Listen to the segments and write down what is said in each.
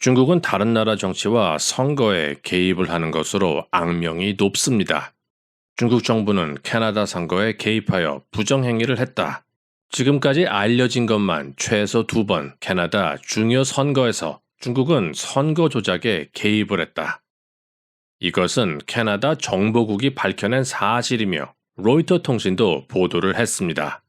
중국은 다른 나라 정치와 선거에 개입을 하는 것으로 악명이 높습니다. 중국 정부는 캐나다 선거에 개입하여 부정행위를 했다. 지금까지 알려진 것만 최소 2번 캐나다 중요 선거에서 중국은 선거 조작에 개입을 했다. 이것은 캐나다 정보국이 밝혀낸 사실이며 로이터 통신도 보도를 했습니다.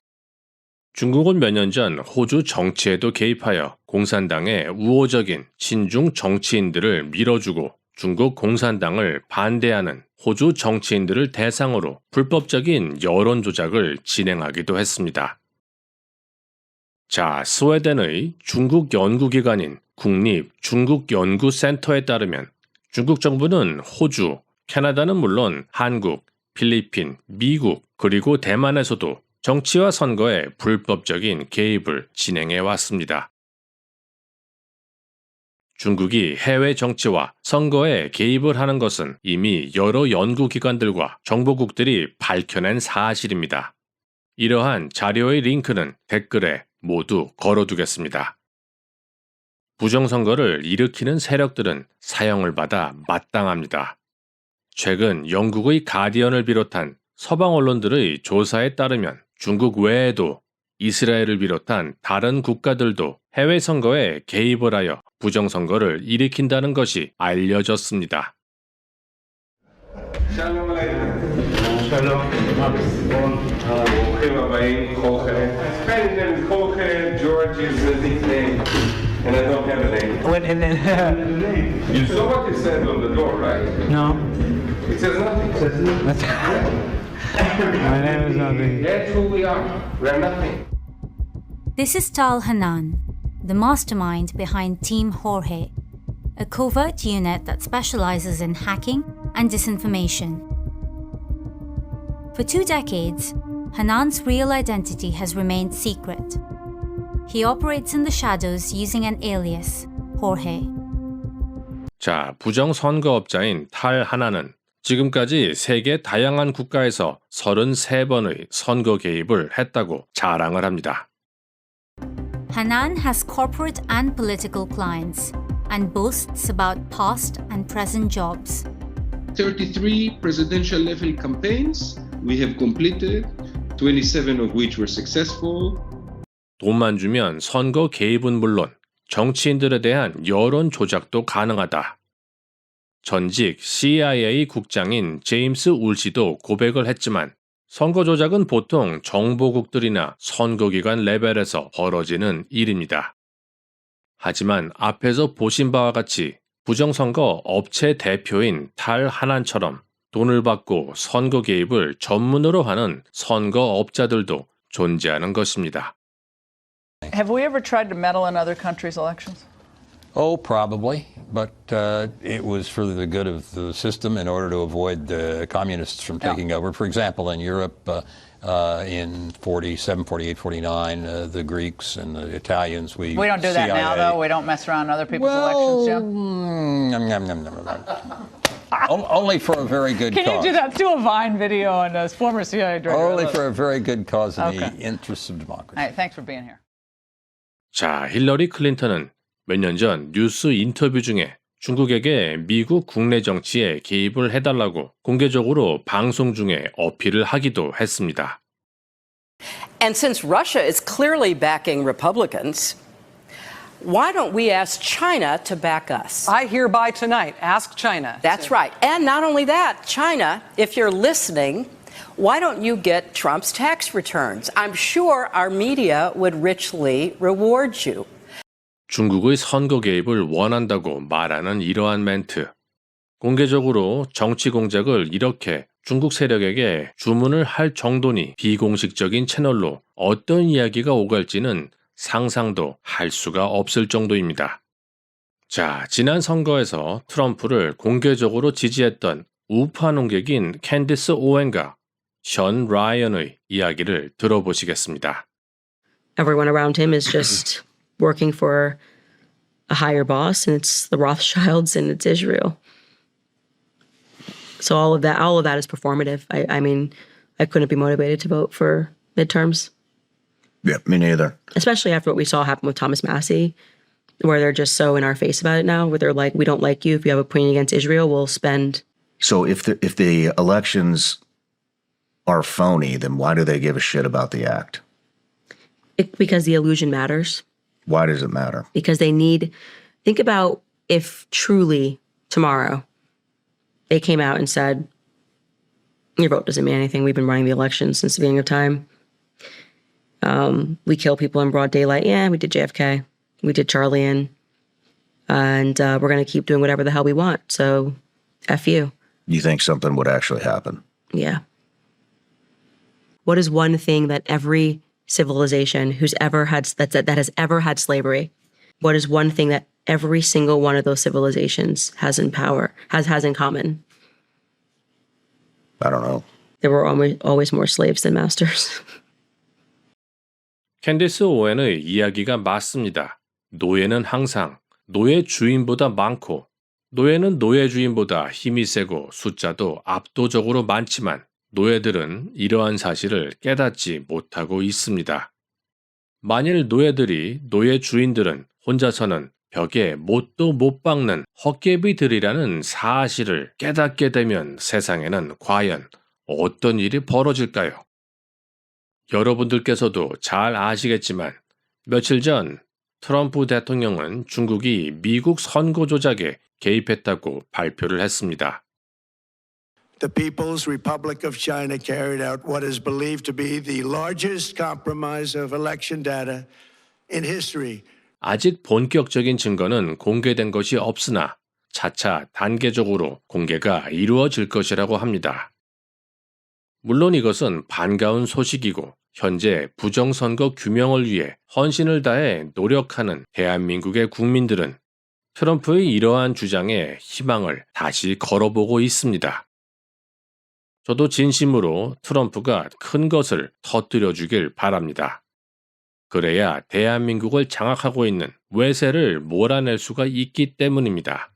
중국은 몇 년 전 호주 정치에도 개입하여 공산당의 우호적인 친중 정치인들을 밀어주고 중국 공산당을 반대하는 호주 정치인들을 대상으로 불법적인 여론 조작을 진행하기도 했습니다. 자, 스웨덴의 중국 연구기관인 국립중국연구센터에 따르면 중국 정부는 호주, 캐나다는 물론 한국, 필리핀, 미국, 그리고 대만에서도 정치와 선거에 불법적인 개입을 진행해 왔습니다. 중국이 해외 정치와 선거에 개입을 하는 것은 이미 여러 연구기관들과 정보국들이 밝혀낸 사실입니다. 이러한 자료의 링크는 댓글에 모두 걸어두겠습니다. 부정선거를 일으키는 세력들은 사형을 받아 마땅합니다. 최근 영국의 가디언을 비롯한 서방 언론들의 조사에 따르면 중국 외에도 이스라엘을 비롯한 다른 국가들도 해외 선거에 개입을 하여 부정선거를 일으킨다는 것이 알려졌습니다. And I don't have a name. You saw what it said on the door, right? No. It says nothing. It says nothing. My name is nothing. That's who we are. We are nothing. This is Tal Hanan, the mastermind behind Team Jorge, a covert unit that specializes in hacking and disinformation. For 2 decades, Hanan's real identity has remained secret. He operates in the shadows using an alias, Jorge. 자, 부정선거업자인 탈 하나는 지금까지 세계 다양한 국가에서 33번의 선거 개입을 했다고 자랑을 합니다. Hanan has corporate and political clients and boasts about past and present jobs. 33 presidential level campaigns we have completed, 27 of which were successful. 돈만 주면 선거 개입은 물론 정치인들에 대한 여론 조작도 가능하다. 전직 CIA 국장인 제임스 울시도 고백을 했지만 선거 조작은 보통 정보국들이나 선거기관 레벨에서 벌어지는 일입니다. 하지만 앞에서 보신 바와 같이 부정선거 업체 대표인 탈 하난처럼 돈을 받고 선거 개입을 전문으로 하는 선거업자들도 존재하는 것입니다. Have we ever tried to meddle in other countries' elections? Oh, probably, but it was for the good of the system in order to avoid the communists from taking over. For example, in Europe, in 47, 48, 49, the Greeks and the Italians, We don't do that now, though. We don't mess around other people's elections, Joe. Only for a very good cause. Can you do that? Do a Vine video on a former CIA director. Only for a very good cause in the interests of democracy. All right, thanks for being here. 자, 힐러리 클린턴은 몇 년 전 뉴스 인터뷰 중에 중국에게 미국 국내 정치에 개입을 해달라고 공개적으로 방송 중에 어필을 하기도 했습니다. And since Russia is clearly backing Republicans, why don't we ask China to back us? I hereby tonight ask China. That's right. And not only that, China, if you're listening, why don't you get Trump's tax returns? I'm sure our media would richly reward you. 중국의 선거 개입을 원한다고 말하는 이러한 멘트. 공개적으로 정치 공작을 이렇게 중국 세력에게 주문을 할 정도니 비공식적인 채널로 어떤 이야기가 오갈지는 상상도 할 수가 없을 정도입니다. 자, 지난 선거에서 트럼프를 공개적으로 지지했던 우파 농객인 캔디스 오웬과 션 라이언의 이야기를 들어보시겠습니다. Everyone around him is just working for a higher boss, and it's the Rothschilds and it's Israel. So all of that is performative. I mean, I couldn't be motivated to vote for midterms. Yeah, me neither. Especially after what we saw happen with Thomas Massie. where they're just so in our face about it now, where they're like, we don't like you. If you have a point against Israel, we'll spend. So if the elections are phony, then why do they give a shit about the act? Because the illusion matters. Why does it matter? Because think about if truly tomorrow they came out and said, your vote doesn't mean anything. We've been running the elections since the beginning of time. We kill people in broad daylight. Yeah, we did JFK. We did Charlie and we're going to keep doing whatever the hell we want. So F you. You think something would actually happen? Yeah. What is one thing that every civilization that has ever had slavery, what is one thing that every single one of those civilizations has in common? I don't know. There were always more slaves than masters. 캔디스 오웬의 이야기가 맞습니다. 노예는 항상 노예 주인보다 많고 노예는 노예 주인보다 힘이 세고 숫자도 압도적으로 많지만 노예들은 이러한 사실을 깨닫지 못하고 있습니다. 만일 노예 주인들은 혼자서는 벽에 못도 못 박는 헛개비들이라는 사실을 깨닫게 되면 세상에는 과연 어떤 일이 벌어질까요? 여러분들께서도 잘 아시겠지만 며칠 전 트럼프 대통령은 중국이 미국 선거 조작에 개입했다고 발표를 했습니다. The People's Republic of China carried out what is believed to be the largest compromise of election data in history. 아직 본격적인 증거는 공개된 것이 없으나 차차 단계적으로 공개가 이루어질 것이라고 합니다. 물론 이것은 반가운 소식이고 현재 부정선거 규명을 위해 헌신을 다해 노력하는 대한민국의 국민들은 트럼프의 이러한 주장에 희망을 다시 걸어보고 있습니다. 저도 진심으로 트럼프가 큰 것을 터뜨려 주길 바랍니다. 그래야 대한민국을 장악하고 있는 외세를 몰아낼 수가 있기 때문입니다.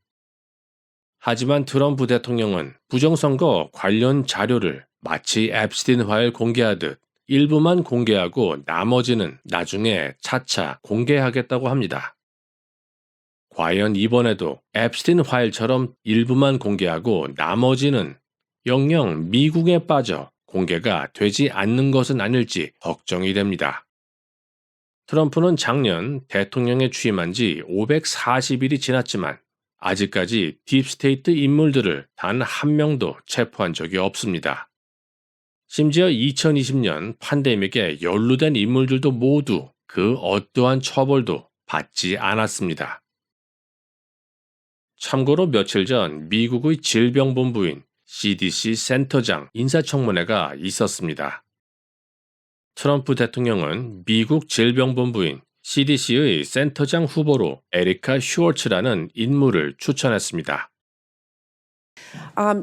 하지만 트럼프 대통령은 부정선거 관련 자료를 마치 앱스틴 파일 공개하듯 일부만 공개하고 나머지는 나중에 차차 공개하겠다고 합니다. 과연 이번에도 앱스틴 파일처럼 일부만 공개하고 나머지는 영영 미국에 빠져 공개가 되지 않는 것은 아닐지 걱정이 됩니다. 트럼프는 작년 대통령에 취임한 지 540일이 지났지만 아직까지 딥스테이트 인물들을 단 한 명도 체포한 적이 없습니다. 심지어 2020년 팬데믹에 연루된 인물들도 모두 그 어떠한 처벌도 받지 않았습니다. 참고로 며칠 전 미국의 질병본부인 CDC 센터장 인사청문회가 있었습니다. 트럼프 대통령은 미국 질병본부인 CDC의 센터장 후보로 에리카 슈월츠라는 인물을 추천했습니다.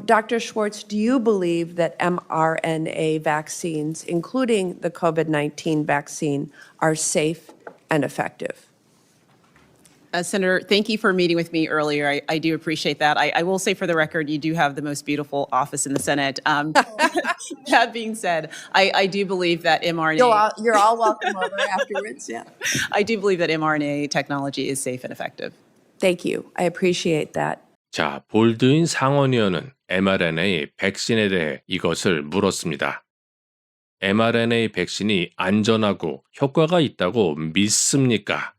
Dr. Schwartz, do you believe that mRNA vaccines, including the COVID-19 vaccine, are safe and effective? Senator, thank you for meeting with me earlier. I do appreciate that. I will say for the record, you do have the most beautiful office in the Senate. That being said, I do believe that mRNA... You're all welcome over afterwards, yeah. I do believe that mRNA technology is safe and effective. Thank you. I appreciate that. 자, 볼드윈 상원의원은 mRNA 백신에 대해 이것을 물었습니다. mRNA 백신이 안전하고 효과가 있다고 믿습니까?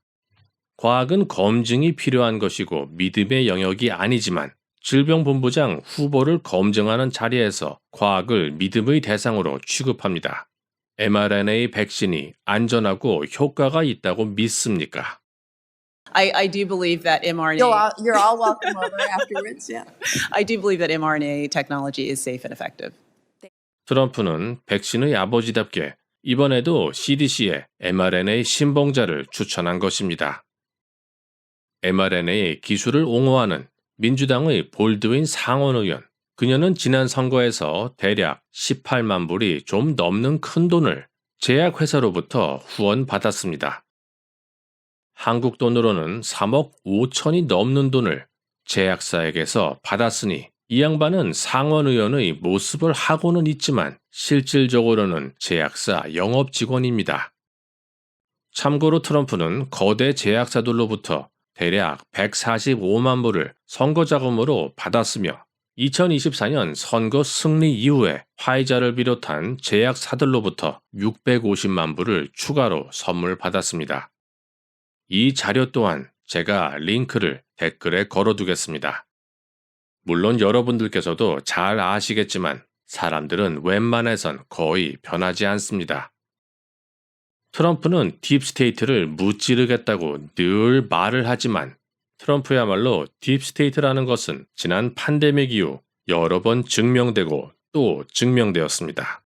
과학은 검증이 필요한 것이고 믿음의 영역이 아니지만 질병본부장 후보를 검증하는 자리에서 과학을 믿음의 대상으로 취급합니다. mRNA 백신이 안전하고 효과가 있다고 믿습니까? I do believe that mRNA... You're all welcome over afterwards, yeah. I do believe that mRNA technology is safe and effective. 트럼프는 백신의 아버지답게 이번에도 CDC에 mRNA 신봉자를 추천한 것입니다. mRNA 기술을 옹호하는 민주당의 볼드윈 상원의원, 그녀는 지난 선거에서 대략 18만 불이 좀 넘는 큰 돈을 제약회사로부터 후원받았습니다. 한국 돈으로는 3억 5천이 넘는 돈을 제약사에게서 받았으니 이 양반은 상원의원의 모습을 하고는 있지만 실질적으로는 제약사 영업직원입니다. 참고로 트럼프는 거대 제약사들로부터 대략 145만 불을 선거 자금으로 받았으며 2024년 선거 승리 이후에 화이자를 비롯한 제약사들로부터 650만 불을 추가로 선물 받았습니다. 이 자료 또한 제가 링크를 댓글에 걸어두겠습니다. 물론 여러분들께서도 잘 아시겠지만 사람들은 웬만해선 거의 변하지 않습니다. 트럼프는 딥스테이트를 무찌르겠다고 늘 말을 하지만 트럼프야말로 딥스테이트라는 것은 지난 팬데믹 이후 여러 번 증명되고 또 증명되었습니다.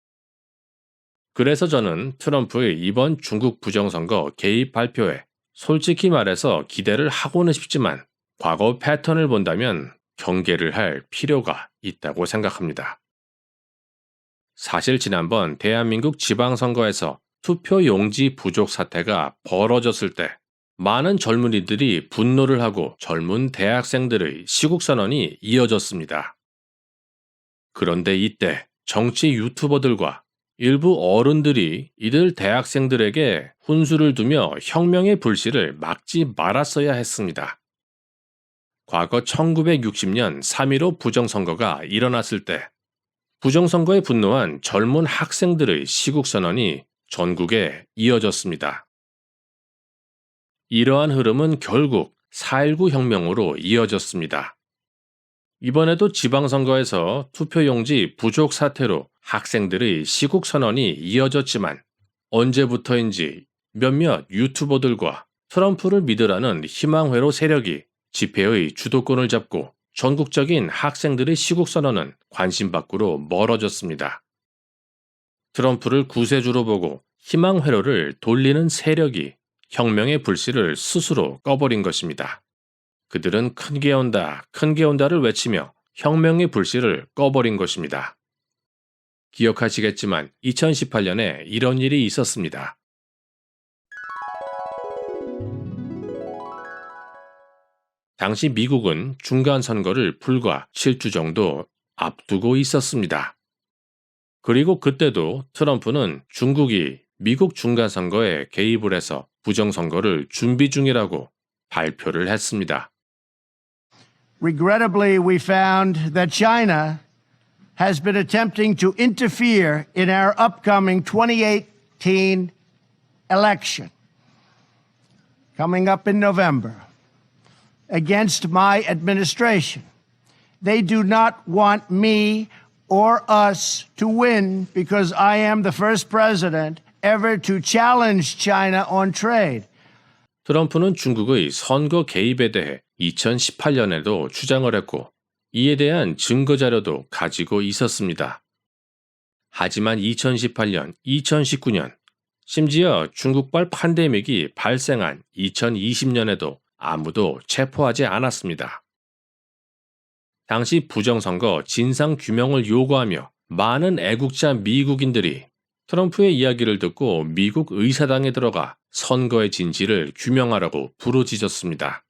그래서 저는 트럼프의 이번 중국 부정선거 개입 발표에 솔직히 말해서 기대를 하고는 싶지만 과거 패턴을 본다면 경계를 할 필요가 있다고 생각합니다. 사실 지난번 대한민국 지방선거에서 투표용지 부족 사태가 벌어졌을 때 많은 젊은이들이 분노를 하고 젊은 대학생들의 시국선언이 이어졌습니다. 그런데 이때 정치 유튜버들과 일부 어른들이 이들 대학생들에게 훈수를 두며 혁명의 불씨를 막지 말았어야 했습니다. 과거 1960년 3.15 부정선거가 일어났을 때 부정선거에 분노한 젊은 학생들의 시국선언이 전국에 이어졌습니다. 이러한 흐름은 결국 4.19 혁명으로 이어졌습니다. 이번에도 지방선거에서 투표용지 부족 사태로 학생들의 시국선언이 이어졌지만 언제부터인지 몇몇 유튜버들과 트럼프를 믿으라는 희망회로 세력이 집회의 주도권을 잡고 전국적인 학생들의 시국선언은 관심 밖으로 멀어졌습니다. 트럼프를 구세주로 보고 희망회로를 돌리는 세력이 혁명의 불씨를 스스로 꺼버린 것입니다. 그들은 큰 게 온다, 큰 게 온다를 외치며 혁명의 불씨를 꺼버린 것입니다. 기억하시겠지만 2018년에 이런 일이 있었습니다. 당시 미국은 중간선거를 불과 7주 정도 앞두고 있었습니다. 그리고 그때도 트럼프는 중국이 미국 중간선거에 개입을 해서 부정선거를 준비 중이라고 발표를 했습니다. Regrettably, we found that China has been attempting to interfere in our upcoming 2018 election, coming up in November, against my administration. They do not want me or us to win because I am the first president ever to challenge China on trade. 트럼프는 중국의 선거 개입에 대해 2018년에도 주장을 했고 이에 대한 증거 자료도 가지고 있었습니다. 하지만 2018년, 2019년, 심지어 중국발 팬데믹이 발생한 2020년에도 아무도 체포하지 않았습니다. 당시 부정선거 진상규명을 요구하며 많은 애국자 미국인들이 트럼프의 이야기를 듣고 미국 의사당에 들어가 선거의 진실을 규명하라고 부르짖었습니다.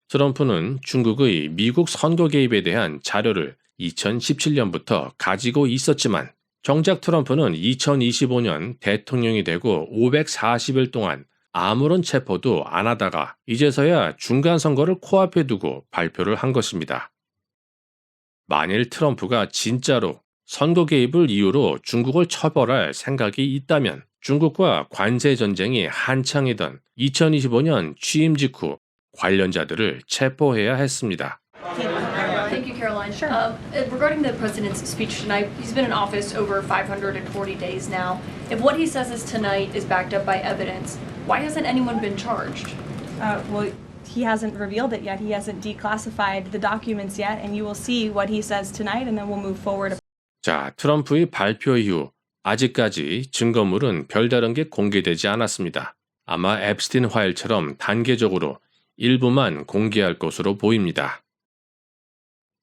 트럼프는 중국의 미국 선거 개입에 대한 자료를 2017년부터 가지고 있었지만 정작 트럼프는 2025년 대통령이 되고 540일 동안 아무런 체포도 안 하다가 이제서야 중간선거를 코앞에 두고 발표를 한 것입니다. 만일 트럼프가 진짜로 선거 개입을 이유로 중국을 처벌할 생각이 있다면 중국과 관세 전쟁이 한창이던 2025년 취임 직후 관련자들을 체포해야 했습니다. Thank you, Caroline. Sure. Regarding the president's speech tonight, he's been in office over 540 days now. If what he says is tonight is backed up by evidence, why hasn't anyone been charged? Well, he hasn't revealed it yet. He hasn't declassified the documents yet, and you will see what he says tonight, and then we'll move forward. 자, 트럼프의 발표 이후 아직까지 증거물은 별다른 게 공개되지 않았습니다. 아마 앱스틴 파일처럼 단계적으로 일부만 공개할 것으로 보입니다.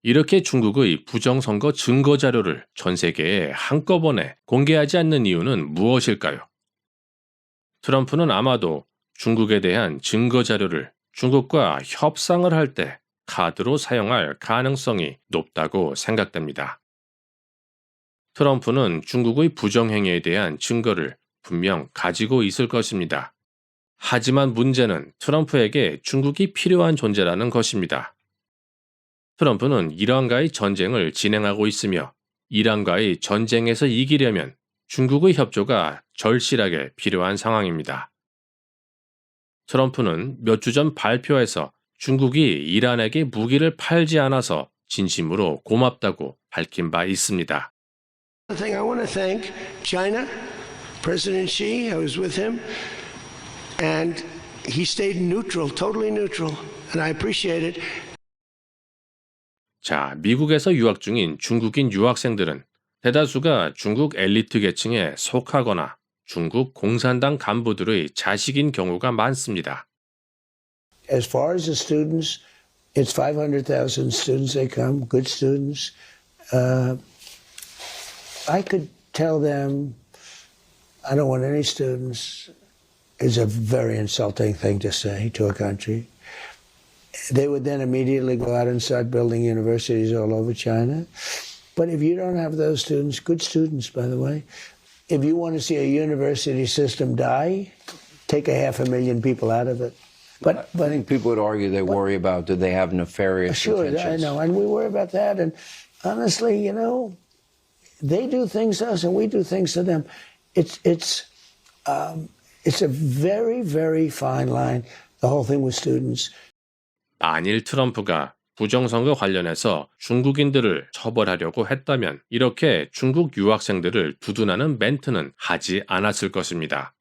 이렇게 중국의 부정선거 증거 자료를 전 세계에 한꺼번에 공개하지 않는 이유는 무엇일까요? 트럼프는 아마도 중국에 대한 증거 자료를 중국과 협상을 할 때 카드로 사용할 가능성이 높다고 생각됩니다. 트럼프는 중국의 부정행위에 대한 증거를 분명 가지고 있을 것입니다. 하지만 문제는 트럼프에게 중국이 필요한 존재라는 것입니다. 트럼프는 이란과의 전쟁을 진행하고 있으며 이란과의 전쟁에서 이기려면 중국의 협조가 절실하게 필요한 상황입니다. 트럼프는 몇 주 전 발표에서 중국이 이란에게 무기를 팔지 않아서 진심으로 고맙다고 밝힌 바 있습니다. I think I want to thank China, President Xi. I was with him, and he stayed neutral, totally neutral, and I appreciate it. 자, 미국에서 유학 중인 중국인 유학생들은 대다수가 중국 엘리트 계층에 속하거나 중국 공산당 간부들의 자식인 경우가 많습니다. As far as the students, it's 500,000 students. They come, good students. I could tell them, I don't want any students, is a very insulting thing to say to a country. They would then immediately go out and start building universities all over China. But if you don't have those students, good students, by the way, if you want to see a university system die, take 500,000 people out of it. But I think people would argue they worry about, do they have nefarious intentions? Sure, I know, and we worry about that. And honestly, you know, they do things to us and we do things to them. It's a very, very fine line, the whole thing with students. 만일 트럼프가 부정선거 관련해서 중국인들을 처벌하려고 했다면 이렇게 중국 유학생들을 두둔하는 멘트는 하지 않았을 것입니다.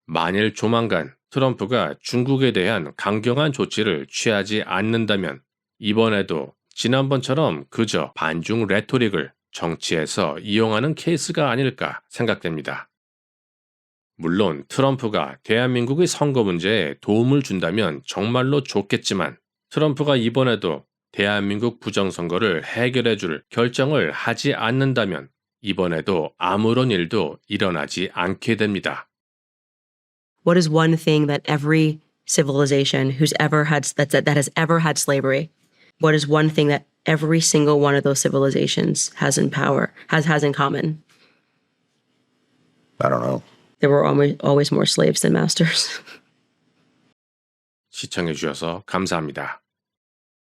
만일 조만간 트럼프가 중국에 대한 강경한 조치를 취하지 않는다면 이번에도 지난번처럼 그저 반중 레토릭을 정치에서 이용하는 케이스가 아닐까 생각됩니다. 물론 트럼프가 대한민국의 선거 문제에 도움을 준다면 정말로 좋겠지만 트럼프가 이번에도 대한민국 부정선거를 해결해줄 결정을 하지 않는다면 이번에도 아무런 일도 일어나지 않게 됩니다. What is one thing that every civilization that has ever had slavery? What is one thing that every single one of those civilizations has in common? I don't know. There were always more slaves than masters. 시청해 주셔서 감사합니다.